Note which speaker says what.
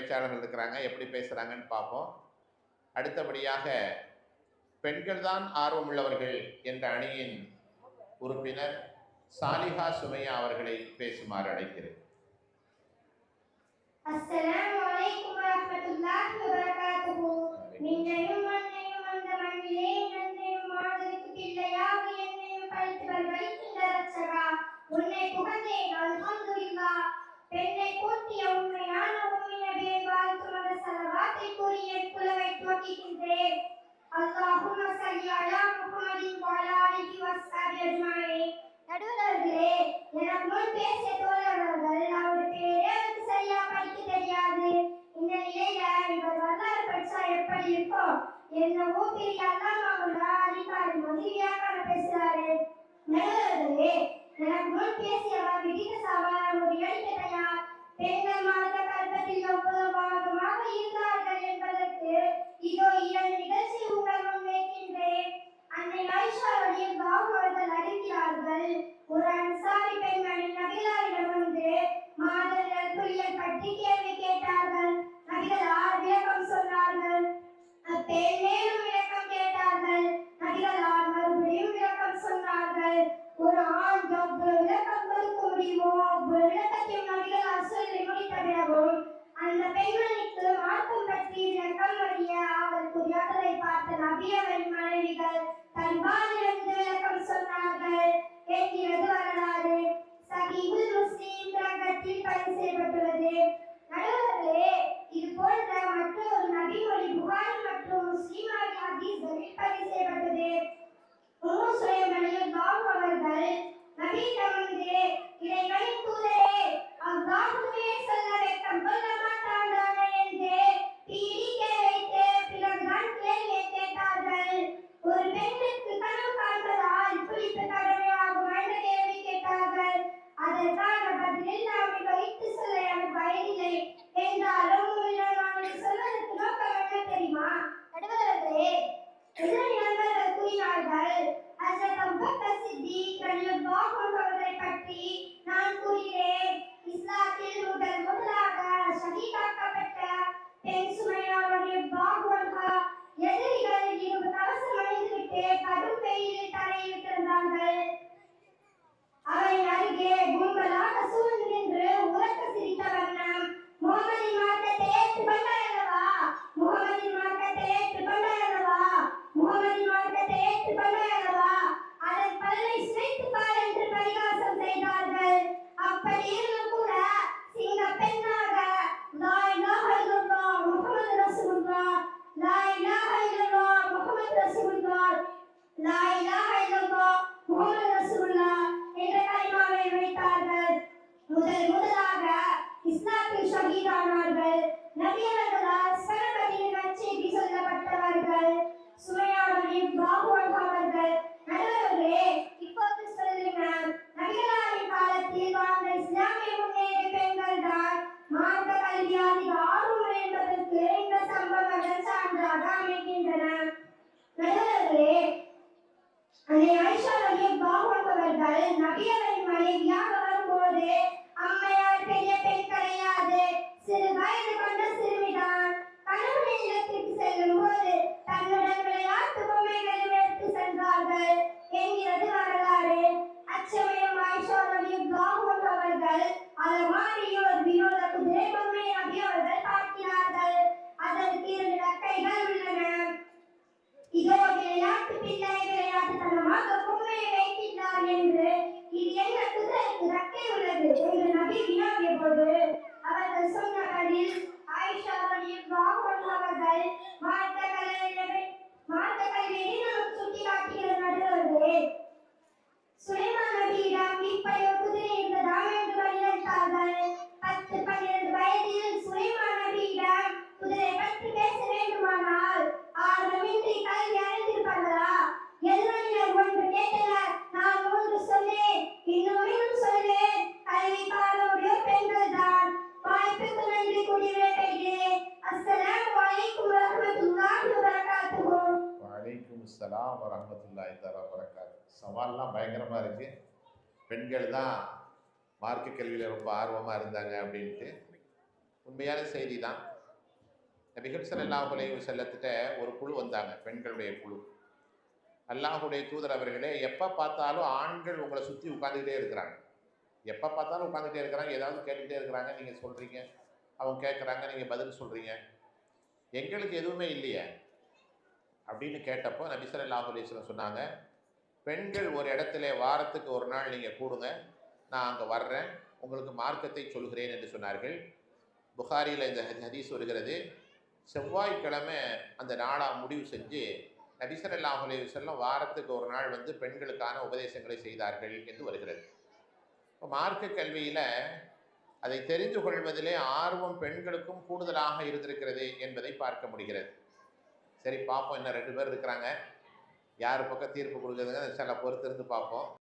Speaker 1: பேச்சாளர்கள் இருக்கிறாங்க, எப்படி பேசுகிறாங்கன்னு பார்ப்போம். அடுத்தபடியாக பெண்கள் தான் ஆர்வமுள்ளவர்கள் என்ற அணியின் உறுப்பினர் சாலிஹா சுமையா அவர்களை பேசுமாறு அழைக்கிறேன்.
Speaker 2: அஸ்ஸலாமு அலைக்கும் வரஹ்மத்துல்லாஹி வபரகாத்துஹு. நின்னையும் மண்ணையும் அந்த மண்ணிலே நன்னையும் மாதருக்கு பிள்ளையாக என்னையும் படைத்தவர் வைக்கின்ற ரட்சகா, உன்னை புகழ்ந்தேன் அல்ஹம்துலில்லாஹ். பெண்ணை போற்றிய உண்மையான உண்மை நபியை வாழ்த்தும் அந்த ஸலவாத்தை கூறி என் குலவை துவக்குகின்றேன். அல்லாஹும்ம ஸல்லி அலா முஹம்மதின் வ அலா ஆலிஹி வஸஹ்பிஹி அஜ்மஈன். நடுவர்களே, எனக்கு முன் பேசிய தோழர்கள் அவர் பேரே எனக்கு சரியா படிக்க தெரியாது. இந்த நிலையில இவர் வரலாறு படிச்சா எப்படி இருக்கும்? என்னவோ பெரிய அல்லாமாவுள்ள அதிகாரி மாதிரி வியாக்கரணம் பேசுறாரு. நடுவர்களே, எனக்கு முன் பேசியவர் விதித்த சவாலை முறியடிக்க தயார். பெண்கள் மாத கல்பத்தில் ஒவ்வொரு பாகமாக இருந்தார்கள் என்பதற்கு இதோ 2 நிகழ்ச்சி உங்கள் முன் வைக்கின்றேன். அன்னை ஆயிஷா ரலியல்லாஹு அவர்கள் அறிவிக்கிறார்கள், ஒரு அன்சாரி பெண்மணி நபிகளாரிடம் வந்து மாதவிடாய் குளியல் பற்றி கேள்வி கேட்டார்கள். நபிகளார் விளக்கம் சொன்னார்கள். அப்பெண் மேலும் விளக்கம் கேட்டார்கள். நபிகளார் மறுபடியும் விளக்கம் சொன்னார்கள். ஒரு ஆண் எவ்வளவு விளக்கம் கொடுக்க முடியுமோ அவ்வளவு விளக்கத்தையும் நபிகளார் சொல்லி முடித்த பிறகும் அந்த பெண்மணிக்கு மார்க்கம் பற்றி விளக்கம் அறிய அவள் புரியாததை பார்த்த நபி அவரின் மனைவிகள் தன்பாலிருந்து விளக்கம் சொன்னார்கள் என்கிறது வரலாறு. சஹீஹுல் முஸ்லிம் கிரந்தத்தில் பதிவு செய்யப்பட்டுள்ளது. நடுவர்களே, இது போன்ற மற்றொரு நபிமொழி புகாரி மற்றும் முஸ்லிம் ஆகிய ஹதீஸ்களில் பதிவு செய்யப்பட்டது. உம்மு சுலைம் ரலியல்லாஹு அவர்கள் நபியிடம் வந்து, இறைவனின் தூதரே, அல்லாஹ்வே சொல்ல வெட்கம் கொள்ள மாட்டான் தானே என்று பீடிக்க வைத்து பிறகுதான் கேள்வியை கேட்டார்கள். ஒரு பெண்ணுக்கு கனவு காண்பதால் குளிப்பு கடமையாகும் என்ற கேள்வி கேட்டார்கள். அதற்கான பதிலில் நாம் வைத்து சொல்ல எனக்கு வயதில்லை என்றாலும் நான் சொல்வதற்கு நோக்கம் என்ன தெரியுமா? நடுவர்களே, இதனை நண்பர்கள் கூறினார்கள். ஹஜ்ரத் அபூபக்கர் சித்திக் ரலியல்லாஹு அன்ஹு அவர்களை பற்றி நான் கூறுகிறேன். இஸ்லாத்தில் முதலாக ஷஹீதாக்கப்பட்ட பெண் சுமையா ரலியல்லாஹு அன்ஹா எதிரிகள் 20 கவசம் அணிந்துவிட்டு கடும் வெயிலில் தரையில் கிடந்தார்கள். அவை அருகே கும்பலாக சூழ்ந்து நின்று உரக்க சிரித்த வண்ணம், முகமதின் மார்க்கத்தை ஏற்றுக்கொண்டாய் அல்லவா, முகமதின் மார்க்கத்தை ஏற்றுக்கொண்டாய் அல்லவா, முகமதின் மார்க்கத்தை ஏற்றுக்கொண்டாய் அல்லவா, அதன் பல்லை சிரைத்து பார் என்று பரிகாசம் செய்தார்கள். அப்படி இருந்தும் கூட சிங்க பெண்ணாக லா இலாஹ இல்லல்லாஹ் முஹம்மது ரசூலுல்லாஹ், லா இலாஹ இல்லல்லாஹ் முஹம்மது ரசூலுல்லாஹ், லா இலாஹ இல்லல்லாஹ் முஹம்மது ரசூலுல்லாஹ் என்ற கலிமாவை வைத்தார்கள். முதலாக இஸ்லாத்தில் ஷஹீதானார்கள். நபி அவர்களால் சனபதியின் நற்செய்தி சொல்லப்பட்டவர்கள் சுமையா ரலியல்லாஹு அன்ஹா அவர்கள். நடுவர்களே, இப்போது சொல்லுங்க, நபிகளாரின் காலத்தில் வாழ்ந்த இஸ்லாமிய முன்னேறிய பெண்கள் தான் மார்க்க கல்வி அதிக ஆர்வம் என்பதற்கு இந்த சம்பவங்கள் சான்றாக அமைகின்றன. நடுவர்களே, அன்னை ஆயிஷா ரலியல்லாஹு அன்ஹா அவர்கள் நபி அவரின் மனைவியாக வரும்போது அம்மையார் பெரிய பெண் கிடையாது, சிறு வயது கொண்ட சிறுமிதான். கணவனின் இல்லத்திற்கு செல்லும் போது தன்னுடன் விளையாட்டு பொம்மைகளை எடுத்து சென்றார்கள் என்கிறது வரலாறு. அச்சமயம் ஆயிஷா ரலியல்லாஹு அன்ஹா அவர்கள் அலமாரியில் ஒரு வினோத குதிரை பொம்மை நபி அவர்கள் பார்க்கிறார்கள். அதற்கு 2 ரெக்கைகள் உள்ளன. இதோ விளையாட்டு பிள்ளை விளையாட்டுத்தனமாக பொம்மையை வைக்கின்றார் என்று, இது என்ன குதிரைக்கு ரெக்கை உள்ளது என்று நபி வினாவிய போது அவர்கள் சொன்ன பதில் ஆயிஷா ரலியல்லாஹு அன்ஹா அவர்கள் மார்க்க கல்வியை நமக்கு சுட்டி காட்டுகிற நடுவர்களே. சுலைமான் நபியிடம் இப்படி ஒரு குதிரை இருந்ததாம் என்று வழியளித்தார்கள். 10-12 வயதில் சுலைமான் நபியிடம் குதிரை பற்றி பேச வேண்டுமானால் ஆர்வமின்றி கல்வி அறிந்திருப்பார்களா? எதிரினர் ஒன்று கேட்டனர், நான் 3 சொன்னேன், இன்னும் சொல்வேன். கல்வி காலமுடைய பெண்கள் தான். வாய்ப்புக்கு நன்றி கூறி விடைபெறுகிறேன். அஸ்ஸலாமு அலைக்கும் வரஹ்மத்துல்லாஹி வபரகாத்துஹு.
Speaker 1: வலைக்கும் அஸ்ஸலாம் வரஹ்மத்துல்லாஹி தஆலா வபரகாத்துஹு. சவால்லாம் பயங்கரமாக இருக்குது. பெண்கள் தான் மார்க்க கல்வியில் ரொம்ப ஆர்வமாக இருந்தாங்க அப்படின்ட்டு உண்மையான செய்தி தான். நபிகள் ஸல்லல்லாஹு அலைஹி வஸல்லத்திட்ட ஒரு குழு வந்தாங்க, பெண்களுடைய குழு. அல்லாஹுடைய தூதர் அவர்களே, எப்போ பார்த்தாலும் ஆண்கள் உங்களை சுற்றி உட்காந்துக்கிட்டே இருக்கிறாங்க, எப்போ பார்த்தாலும் உட்காந்துக்கிட்டே இருக்கிறாங்க, ஏதாவது கேட்டுக்கிட்டே இருக்கிறாங்க, நீங்கள் சொல்கிறீங்க, அவங்க கேட்குறாங்க, நீங்கள் பதில் சொல்கிறீங்க, எங்களுக்கு எதுவுமே இல்லையே அப்படின்னு கேட்டப்போ நபி ஸல்லல்லாஹு அலைஹி வஸல்லம் சொன்னாங்க, பெண்கள் ஒரு இடத்துல வாரத்துக்கு ஒரு நாள் நீங்கள் கூடுங்க, நான் அங்கே வர்றேன், உங்களுக்கு மார்க்கத்தை சொல்கிறேன் என்று சொன்னார்கள். புகாரியில் இந்த ஹதீஸ் வருகிறது. செவ்வாய்க்கிழமை அந்த நாளாக முடிவு செஞ்சு நபி ஸல்லல்லாஹு அலைஹி வஸல்லம் வாரத்துக்கு ஒரு நாள் வந்து பெண்களுக்கான உபதேசங்களை செய்தார்கள் என்று வருகிறது. இப்போ மார்க்க கல்வியில் அதை தெரிந்து கொள்வதிலே ஆர்வம் பெண்களுக்கும் கூடுதலாக இருந்திருக்கிறது என்பதை பார்க்க முடிகிறது. சரி, பார்ப்போம், இன்னும் 2 பேர் இருக்கிறாங்க, யார் பக்கம் தீர்ப்பு கொடுக்குறதுங்க சில பொறுத்திருந்து பார்ப்போம்.